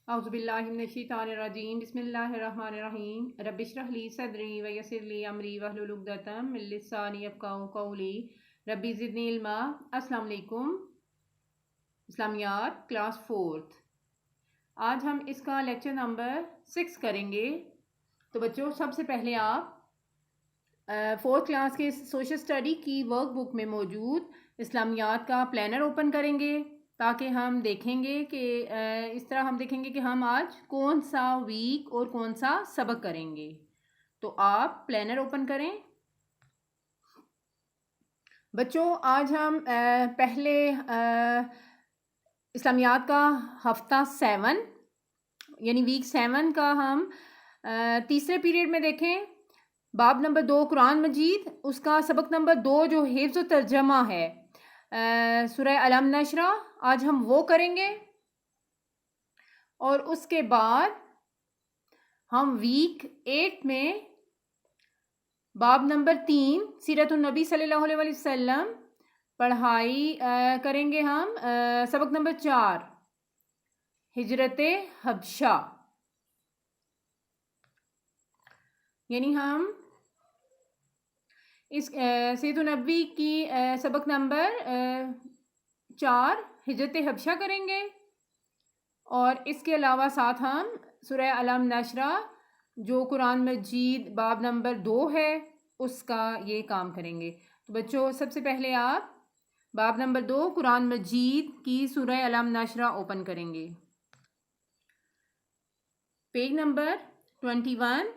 اعوذ باللہ من الشیطان الرجیم بسم اللہ الرحمن الرحیم رب اشرح لی صدری ویسر لی امری واحلل عقدۃ من لسانی یفقہوا قولی ربی زدنی علما۔ السلام علیکم۔ اسلامیات کلاس 4۔ آج ہم اس کا لیکچر نمبر 6 کریں گے۔ تو بچوں سب سے پہلے آپ 4th کلاس کے سوشل اسٹڈی کی ورک بک میں موجود اسلامیات کا پلانر اوپن کریں گے، تاکہ ہم دیکھیں گے کہ اس طرح ہم دیکھیں گے کہ ہم آج کون سا ویک اور کون سا سبق کریں گے۔ تو آپ پلانر اوپن کریں۔ بچوں آج ہم پہلے اسلامیات کا ہفتہ 7 یعنی ویک 7 کا ہم تیسرے پیریڈ میں دیکھیں۔ باب نمبر 2 قرآن مجید، اس کا سبق نمبر 2 جو حفظ و ترجمہ ہے سورہ الم نشرہ، آج ہم وہ کریں گے۔ اور اس کے بعد ہم ویک 8 میں باب نمبر 3 سیرت النبی صلی اللہ علیہ وسلم پڑھائی کریں گے۔ ہم سبق نمبر 4 ہجرت حبشہ، یعنی ہم اس سیرت النبی کی سبق نمبر 4 ہجرت حبشہ کریں گے، اور اس کے علاوہ ساتھ ہم سورہ الم نشرہ جو قرآن مجید باب نمبر 2 ہے اس کا یہ کام کریں گے۔ تو بچوں سب سے پہلے آپ باب نمبر 2 قرآن مجید کی سورہ الم نشرہ اوپن کریں گے۔ پیج نمبر 21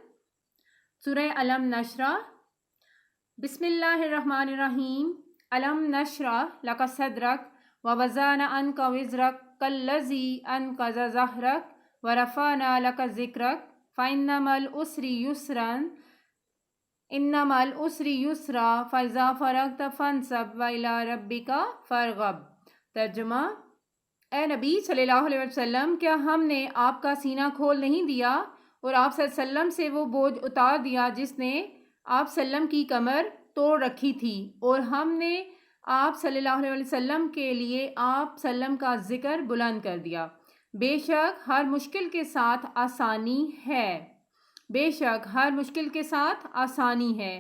سورہ الم نشرہ۔ بسم اللہ الرحمن الرحیم۔ الم نشرح لک صدرک ووضعنا عنک وزرک کالذی انقض ظہرک ورفعنا لک ذکرک فإن مع العسر یسرا ان مع العسر یسرا فإذا فرغت فانصب وإلی ربک فارغب۔ ترجمہ: اے نبی صلی اللہ علیہ وسلم، کیا ہم نے آپ کا سینہ کھول نہیں دیا اور آپ صلی اللہ علیہ وسلم سے وہ بوجھ اتار دیا جس نے آپ صلی اللہ علیہ وسلم کی کمر توڑ رکھی تھی، اور ہم نے آپ صلی اللہ علیہ وسلم کے لیے آپ صلی اللہ علیہ وسلم کا ذکر بلند کر دیا۔ بے شک ہر مشکل کے ساتھ آسانی ہے، بے شک ہر مشکل کے ساتھ آسانی ہے۔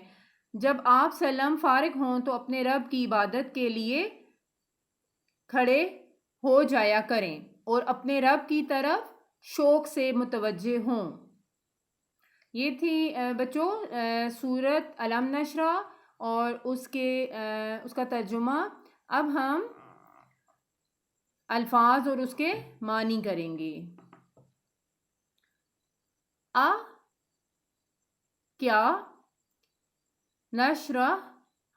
جب آپ صلی اللہ علیہ وسلم فارغ ہوں تو اپنے رب کی عبادت کے لیے کھڑے ہو جایا کریں اور اپنے رب کی طرف شوق سے متوجہ ہوں۔ یہ تھی بچوں سورۃ الم نشرہ اور اس کا ترجمہ۔ اب ہم الفاظ اور اس کے معنی کریں گے۔ کیا، نشرہ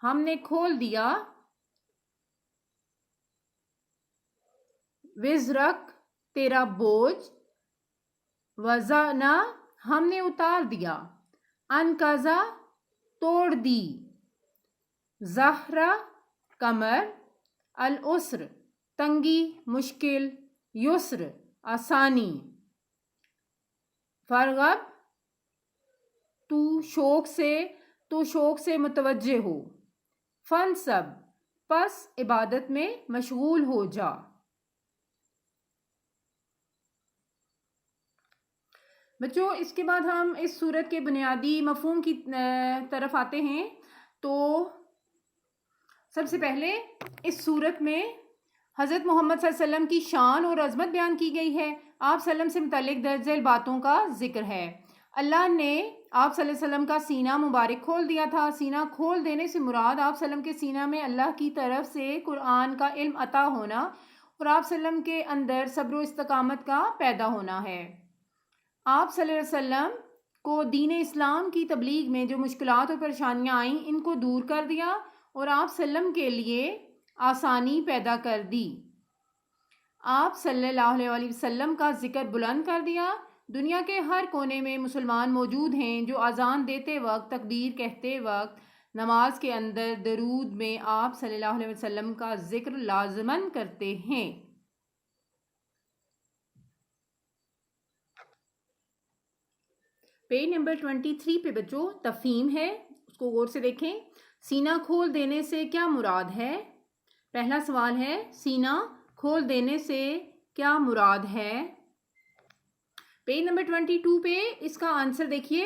ہم نے کھول دیا، وزرک تیرا بوجھ، وضعنا ہم نے اتار دیا، انقضا توڑ دی، ظہرہ کمر، العسر تنگی مشکل، یسر آسانی، فرغب تو شوق سے متوجہ ہو، فانصب پس عبادت میں مشغول ہو جا۔ بچوں اس کے بعد ہم اس صورت کے بنیادی مفہوم کی طرف آتے ہیں۔ تو سب سے پہلے اس صورت میں حضرت محمد صلی اللہ علیہ وسلم کی شان اور عظمت بیان کی گئی ہے۔ آپ صلی اللہ علیہ وسلم سے متعلق درج ذیل باتوں کا ذکر ہے۔ اللہ نے آپ صلی اللہ علیہ وسلم کا سینہ مبارک کھول دیا تھا۔ سینہ کھول دینے سے مراد آپ صلی اللہ علیہ وسلم کے سینہ میں اللہ کی طرف سے قرآن کا علم عطا ہونا اور آپ صلی اللہ علیہ وسلم کے اندر صبر و استقامت کا پیدا ہونا ہے۔ آپ صلی اللہ علیہ وسلم کو دین اسلام کی تبلیغ میں جو مشکلات اور پریشانیاں آئیں ان کو دور کر دیا اور آپ صلی اللہ علیہ وسلم کے لیے آسانی پیدا کر دی۔ آپ صلی اللہ علیہ وسلم کا ذکر بلند کر دیا۔ دنیا کے ہر کونے میں مسلمان موجود ہیں جو اذان دیتے وقت، تکبیر کہتے وقت، نماز کے اندر درود میں آپ صلی اللہ علیہ وسلم کا ذکر لازماً کرتے ہیں۔ پیج نمبر 23 پہ بچوں تفہیم ہے، اس کو غور سے دیکھیں۔ سینہ کھول دینے سے کیا مراد ہے؟ پہلا سوال ہے سینہ کھول دینے سے کیا مراد ہے؟ پیج نمبر 22 پہ اس کا آنسر دیکھیے.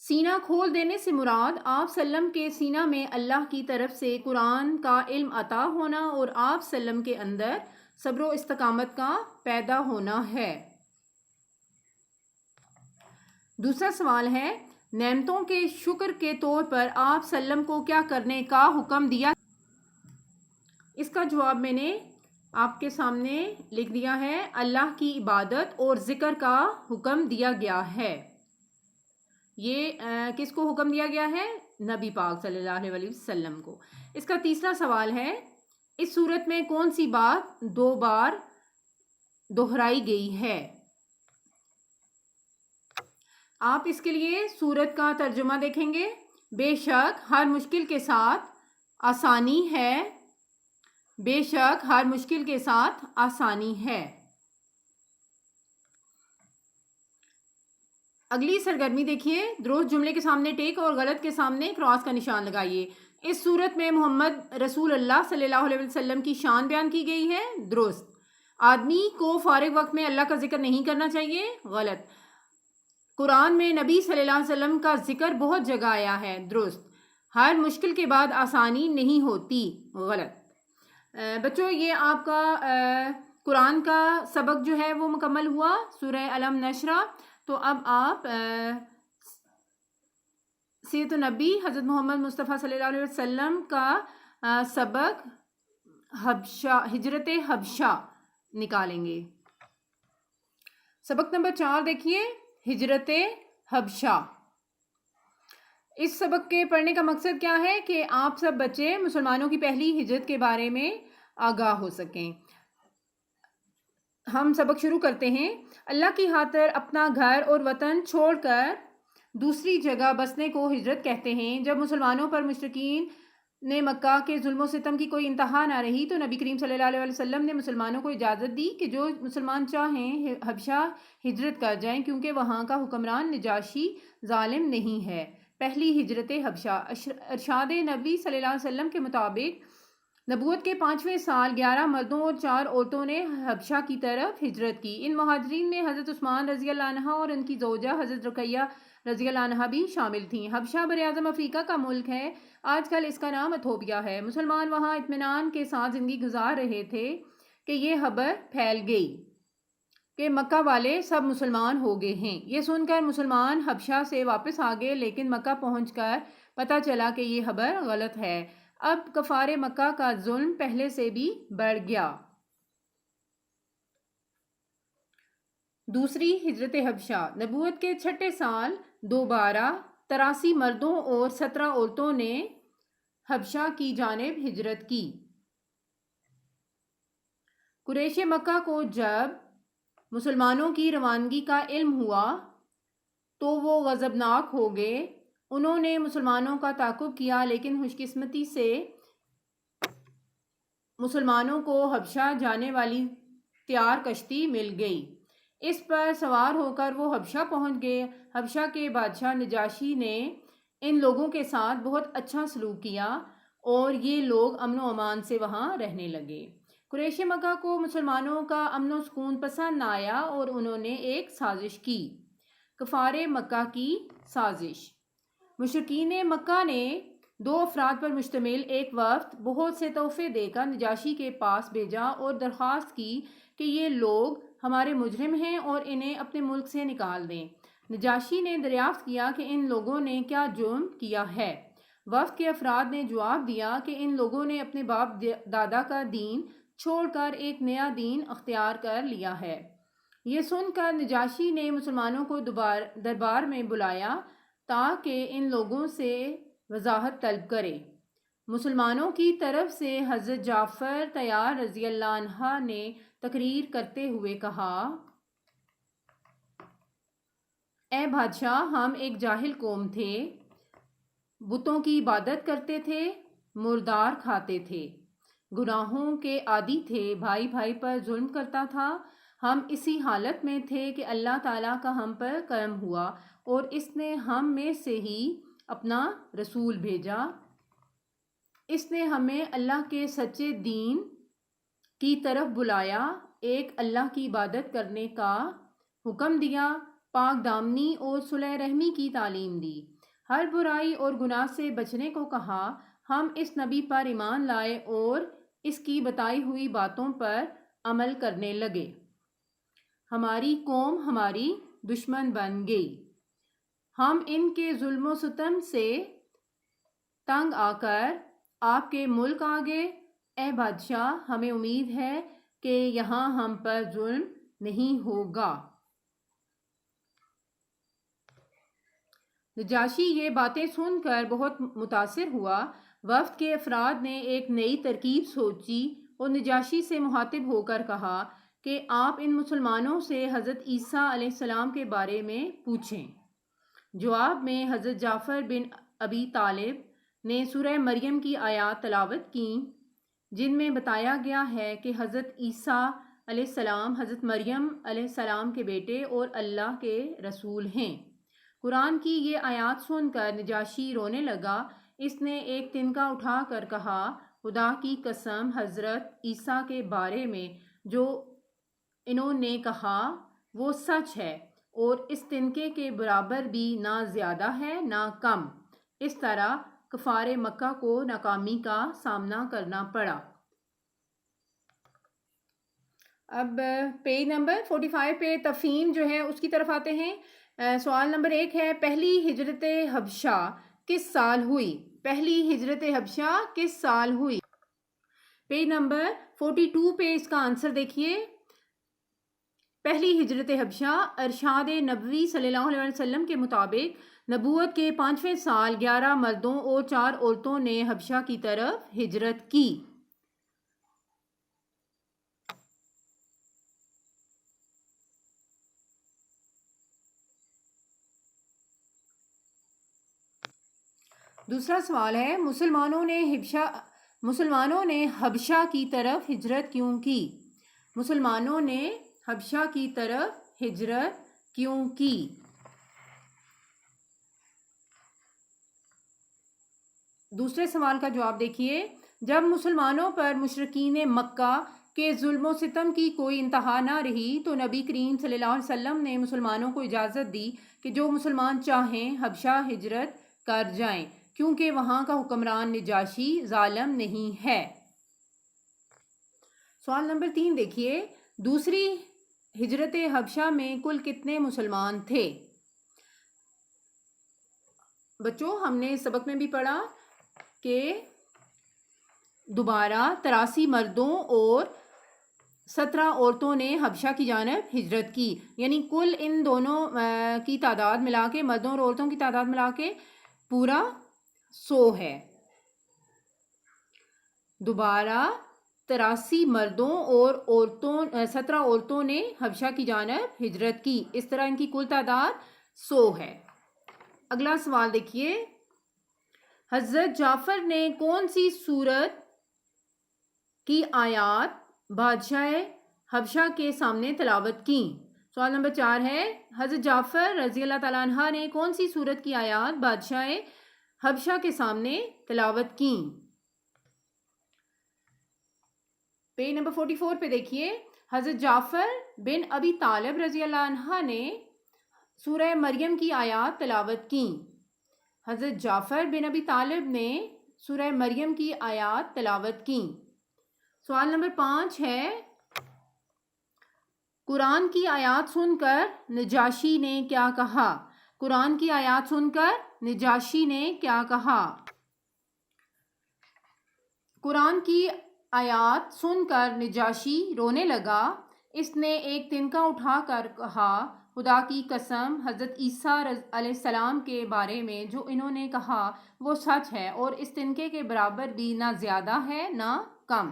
سینہ کھول دینے سے مراد آپ سلم کے سینہ میں اللہ کی طرف سے قرآن کا علم عطا ہونا اور آپ سلم کے اندر صبر و استقامت کا پیدا ہونا ہے. دوسرا سوال ہے نعمتوں کے شکر کے طور پر آپ سلم کو کیا کرنے کا حکم دیا؟ اس کا جواب میں نے آپ کے سامنے لکھ دیا ہے. اللہ کی عبادت اور ذکر کا حکم دیا گیا ہے. یہ کس کو حکم دیا گیا ہے؟ نبی پاک صلی اللہ علیہ وسلم کو. اس کا تیسرا سوال ہے اس صورت میں کون سی بات 2 بار دہرائی گئی ہے؟ آپ اس کے لیے سورت کا ترجمہ دیکھیں گے. بے شک ہر مشکل کے ساتھ آسانی ہے. بے شک ہر مشکل کے ساتھ آسانی ہے. اگلی سرگرمی دیکھیے. درست جملے کے سامنے ٹیک اور غلط کے سامنے کراس کا نشان لگائیے. اس صورت میں محمد رسول اللہ صلی اللہ علیہ وسلم کی شان بیان کی گئی ہے. درست. آدمی کو فارغ وقت میں اللہ کا ذکر نہیں کرنا چاہیے. غلط. قرآن میں نبی صلی اللہ علیہ وسلم کا ذکر بہت جگہ آیا ہے. درست. ہر مشکل کے بعد آسانی نہیں ہوتی. غلط. بچوں یہ آپ کا قرآن کا سبق جو ہے وہ مکمل ہوا سورہ علم نشرہ. تو اب آپ سیرت النبی حضرت محمد مصطفیٰ صلی اللہ علیہ وسلم کا سبق ہجرت حبشہ نکالیں گے. سبق نمبر 4 دیکھیے ہجرت حبشہ. اس سبق کے پڑھنے کا مقصد کیا ہے کہ آپ سب بچے مسلمانوں کی پہلی ہجرت کے بارے میں آگاہ ہو سکیں. ہم سبق شروع کرتے ہیں. اللہ کی خاطر اپنا گھر اور وطن چھوڑ کر دوسری جگہ بسنے کو ہجرت کہتے ہیں. جب مسلمانوں پر مشرکین نے مکہ کے ظلم و ستم کی کوئی انتہا نہ رہی تو نبی کریم صلی اللہ علیہ وسلم نے مسلمانوں کو اجازت دی کہ جو مسلمان چاہیں حبشہ ہجرت کر جائیں کیونکہ وہاں کا حکمران نجاشی ظالم نہیں ہے. پہلی ہجرت حبشہ. ارشاد نبی صلی اللہ علیہ وسلم کے مطابق نبوت کے 5ویں سال 11 مردوں اور 4 عورتوں نے حبشہ کی طرف ہجرت کی. ان مہاجرین میں حضرت عثمان رضی اللہ عنہ اور ان کی زوجہ حضرت رقیہ رضی اللہ عنہ بھی شامل تھیں. حبشہ براعظم افریقہ کا ملک ہے. آج کل اس کا نام ایتھوپیا ہے. مسلمان وہاں اطمینان کے ساتھ زندگی گزار رہے تھے کہ یہ خبر پھیل گئی کہ مکہ والے سب مسلمان ہو گئے ہیں. یہ سن کر مسلمان حبشہ سے واپس آ گئے لیکن مکہ پہنچ کر پتہ چلا کہ یہ خبر غلط ہے. اب کفار مکہ کا ظلم پہلے سے بھی بڑھ گیا. دوسری ہجرت حبشہ. نبوت کے 6 سال دوبارہ 83 مردوں اور 17 عورتوں نے حبشہ کی جانب ہجرت کی. قریش مکہ کو جب مسلمانوں کی روانگی کا علم ہوا تو وہ غضبناک ہو گئے. انہوں نے مسلمانوں کا تعاقب کیا لیکن خوش قسمتی سے مسلمانوں کو حبشہ جانے والی تیار کشتی مل گئی. اس پر سوار ہو کر وہ حبشہ پہنچ گئے. حبشہ کے بادشاہ نجاشی نے ان لوگوں کے ساتھ بہت اچھا سلوک کیا اور یہ لوگ امن و امان سے وہاں رہنے لگے. قریش مکہ کو مسلمانوں کا امن و سکون پسند نہ آیا اور انہوں نے ایک سازش کی. کفار مکہ کی سازش. مشرکین مکہ نے 2 افراد پر مشتمل ایک وفد بہت سے تحفے دے کر نجاشی کے پاس بھیجا اور درخواست کی کہ یہ لوگ ہمارے مجرم ہیں اور انہیں اپنے ملک سے نکال دیں. نجاشی نے دریافت کیا کہ ان لوگوں نے کیا جرم کیا ہے. وفد کے افراد نے جواب دیا کہ ان لوگوں نے اپنے باپ دادا کا دین چھوڑ کر ایک نیا دین اختیار کر لیا ہے. یہ سن کر نجاشی نے مسلمانوں کو دربار میں بلایا تاکہ ان لوگوں سے وضاحت طلب کرے. مسلمانوں کی طرف سے حضرت جعفر طیار رضی اللہ عنہ نے تقریر کرتے ہوئے کہا: اے بادشاہ، ہم ایک جاہل قوم تھے، بتوں کی عبادت کرتے تھے، مردار کھاتے تھے، گناہوں کے عادی تھے، بھائی بھائی پر ظلم کرتا تھا. ہم اسی حالت میں تھے کہ اللہ تعالیٰ کا ہم پر کرم ہوا اور اس نے ہم میں سے ہی اپنا رسول بھیجا. اس نے ہمیں اللہ کے سچے دین کی طرف بلایا، ایک اللہ کی عبادت کرنے کا حکم دیا، پاک دامنی اور صلح رحمی کی تعلیم دی، ہر برائی اور گناہ سے بچنے کو کہا۔ ہم اس نبی پر ایمان لائے اور اس کی بتائی ہوئی باتوں پر عمل کرنے لگے۔ ہماری قوم ہماری دشمن بن گئی، ہم ان کے ظلم و ستم سے تنگ آ کر آپ کے ملک آ گئے۔ اے بادشاہ، ہمیں امید ہے کہ یہاں ہم پر ظلم نہیں ہوگا۔ نجاشی یہ باتیں سن کر بہت متاثر ہوا۔ وفد کے افراد نے ایک نئی ترکیب سوچی اور نجاشی سے مخاطب ہو کر کہا کہ آپ ان مسلمانوں سے حضرت عیسیٰ علیہ السلام کے بارے میں پوچھیں۔ جواب میں حضرت جعفر بن ابی طالب نے سورہ مریم کی آیات تلاوت کیں، جن میں بتایا گیا ہے کہ حضرت عیسیٰ علیہ السلام حضرت مریم علیہ السلام کے بیٹے اور اللہ کے رسول ہیں۔ قرآن کی یہ آیات سن کر نجاشی رونے لگا۔ اس نے ایک تنکا اٹھا کر کہا، خدا کی قسم، حضرت عیسیٰ کے بارے میں جو انہوں نے کہا وہ سچ ہے، اور اس تنکے کے برابر بھی نہ زیادہ ہے نہ کم۔ اس طرح کفار مکہ کو ناکامی کا سامنا کرنا پڑا۔ اب پیج نمبر 45 پہ تفہیم جو ہے اس کی طرف آتے ہیں۔ سوال نمبر 1 ہے، پہلی ہجرت حبشہ کس سال ہوئی؟ پہلی ہجرت حبشہ کس سال ہوئی؟ پیج نمبر 42 پہ اس کا آنسر دیکھیے۔ پہلی ہجرت حبشہ ارشاد نبوی صلی اللہ علیہ وسلم کے مطابق نبوت کے 5ویں سال 11 مردوں اور 4 عورتوں نے حبشہ کی طرف ہجرت کی۔ دوسرا سوال ہے، مسلمانوں نے حبشہ کی طرف ہجرت کیوں کی؟ مسلمانوں نے حبشہ کی طرف ہجرت کیوں کی؟ دوسرے سوال کا جواب دیکھیے۔ جب مسلمانوں پر مشرکین مکہ کے ظلم و ستم کی کوئی انتہا نہ رہی تو نبی کریم صلی اللہ علیہ وسلم نے مسلمانوں کو اجازت دی کہ جو مسلمان چاہیں حبشہ ہجرت کر جائیں، کیونکہ وہاں کا حکمران نجاشی ظالم نہیں ہے۔ سوال نمبر 3 دیکھیے، دوسری ہجرت حبشہ میں کل کتنے مسلمان تھے؟ بچوں، ہم نے سبق میں بھی پڑھا کہ دوبارہ 83 مردوں اور 17 عورتوں نے حبشہ کی جانب ہجرت کی، یعنی کل ان دونوں کی تعداد ملا کے، مردوں اور عورتوں کی تعداد ملا کے پورا 100 ہے۔ دوبارہ 83 مردوں اور 17 عورتوں نے حبشہ کی جانب ہجرت کی، اس طرح ان کی کل تعداد 100 ہے۔ اگلا سوال دیکھیے، حضرت جعفر نے کون سی سورت کی آیات بادشاہ حبشہ کے سامنے تلاوت کی؟ سوال نمبر 4 ہے، حضرت جعفر رضی اللہ تعالیٰ عنہ نے کون سی سورت کی آیات بادشاہ حبشہ کے سامنے تلاوت کی؟ پیج نمبر 44 پہ دیکھیے، حضرت جعفر بن ابی طالب رضی اللہ عنہ نے سورہ مریم کی آیات تلاوت کی۔ حضرت جعفر بن ابی طالب نے سورہ مریم کی آیات تلاوت کی۔ سوال نمبر 5 ہے، قرآن کی آیات سن کر نجاشی نے کیا کہا؟ قرآن کی آیات سن کر نجاشی نے کیا کہا؟ قرآن کی آیات سن کر نجاشی رونے لگا۔ اس نے ایک تنکا اٹھا کر کہا، خدا کی قسم، حضرت عیسیٰ علیہ السلام کے بارے میں جو انہوں نے کہا وہ سچ ہے، اور اس تنکے کے برابر بھی نہ زیادہ ہے نہ کم۔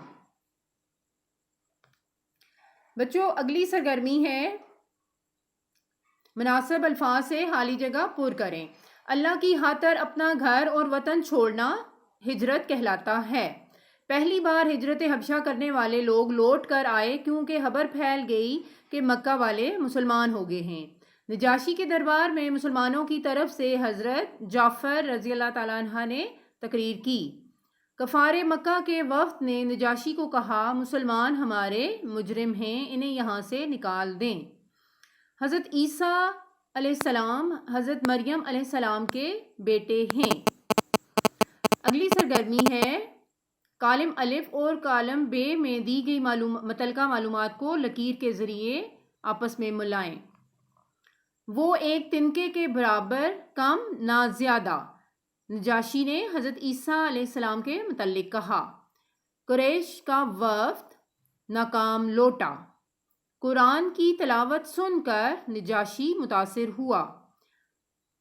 بچوں، اگلی سرگرمی ہے مناسب الفاظ سے خالی جگہ پر کریں۔ اللہ کی خاطر اپنا گھر اور وطن چھوڑنا ہجرت کہلاتا ہے۔ پہلی بار ہجرت حبشہ کرنے والے لوگ لوٹ کر آئے کیونکہ خبر پھیل گئی کہ مکہ والے مسلمان ہو گئے ہیں۔ نجاشی کے دربار میں مسلمانوں کی طرف سے حضرت جعفر رضی اللہ تعالیٰ عنہ نے تقریر کی۔ کفار مکہ کے وفد نے نجاشی کو کہا، مسلمان ہمارے مجرم ہیں، انہیں یہاں سے نکال دیں۔ حضرت عیسیٰ علیہ السلام حضرت مریم علیہ السلام کے بیٹے ہیں۔ اگلی سرگرمی ہے کالم الف اور کالم بے میں دی گئی متعلقہ معلومات کو لکیر کے ذریعے آپس میں ملائیں۔ وہ ایک تنکے کے برابر کم نہ زیادہ، نجاشی نے حضرت عیسیٰ علیہ السلام کے متعلق کہا۔ قریش کا وفد ناکام لوٹا۔ قرآن کی تلاوت سن کر نجاشی متاثر ہوا۔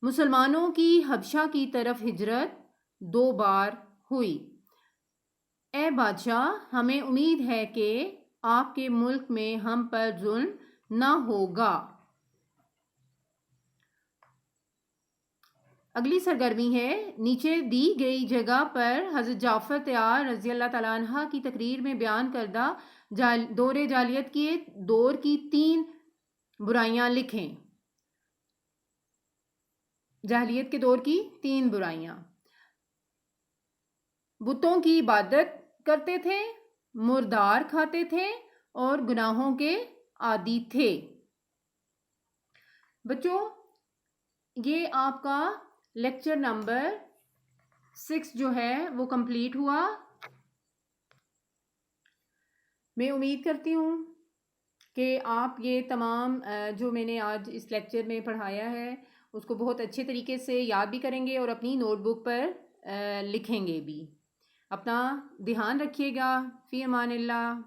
مسلمانوں کی حبشہ کی طرف ہجرت 2 بار ہوئی۔ اے بادشاہ، ہمیں امید ہے کہ آپ کے ملک میں ہم پر ظلم نہ ہوگا۔ اگلی سرگرمی ہے نیچے دی گئی جگہ پر حضرت جعفر تیار رضی اللہ تعالیٰ عنہ کی تقریر میں بیان کردہ دور جاہلیت کے دور کی 3 برائیاں لکھیں۔ جاہلیت کے دور کی 3 برائیاں: بتوں کی عبادت کرتے تھے، مردار کھاتے تھے اور گناہوں کے عادی تھے۔ بچوں، یہ آپ کا لیکچر نمبر 6 جو ہے وہ کمپلیٹ ہوا۔ میں امید کرتی ہوں کہ آپ یہ تمام جو میں نے آج اس لیکچر میں پڑھایا ہے اس کو بہت اچھے طریقے سے یاد بھی کریں گے اور اپنی نوٹ بک پر لکھیں گے بھی۔ اپنا دھیان رکھیے گا۔ فی امان اللہ۔